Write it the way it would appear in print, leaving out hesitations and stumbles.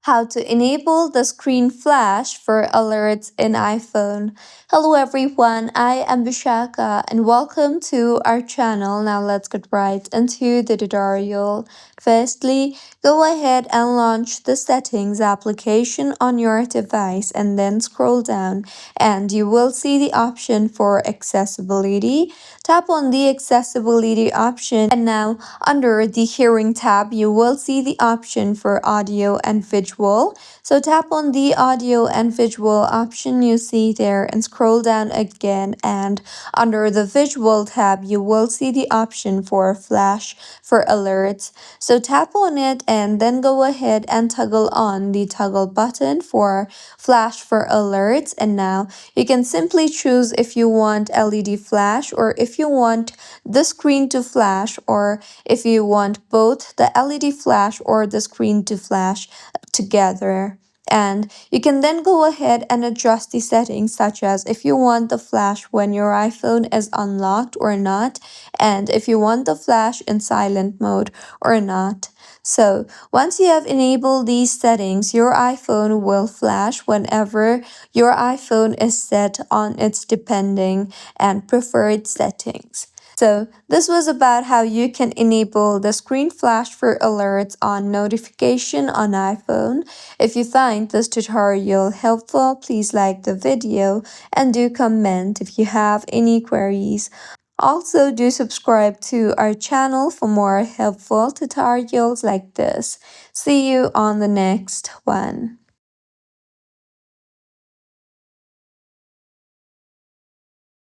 how to enable the screen flash for alerts in iPhone. Hello everyone, I am Vishaka and welcome to our channel. Now let's get right into the tutorial. Firstly, go ahead and launch the settings application on your device and then scroll down and you will see the option for accessibility. Tap on the accessibility option and now under the hearing tab you will see the option for audio and visual. So tap on the audio and visual option you see there and scroll down again, and under the visual tab you will see the option for flash for alerts. So tap on it and then go ahead and toggle on the toggle button for flash for alerts, and now you can simply choose if you want LED flash or if you want the screen to flash, or if you want both the LED flash or the screen to flash together. And you can then go ahead and adjust the settings, such as if you want the flash when your iPhone is unlocked or not, and if you want the flash in silent mode or not. So once you have enabled these settings, your iPhone will flash whenever your iPhone is set on its depending and preferred settings. So this was about how you can enable the screen flash for alerts on notification on iPhone. If you find this tutorial helpful, please like the video and do comment if you have any queries. Also, do subscribe to our channel for more helpful tutorials like this. See you on the next one.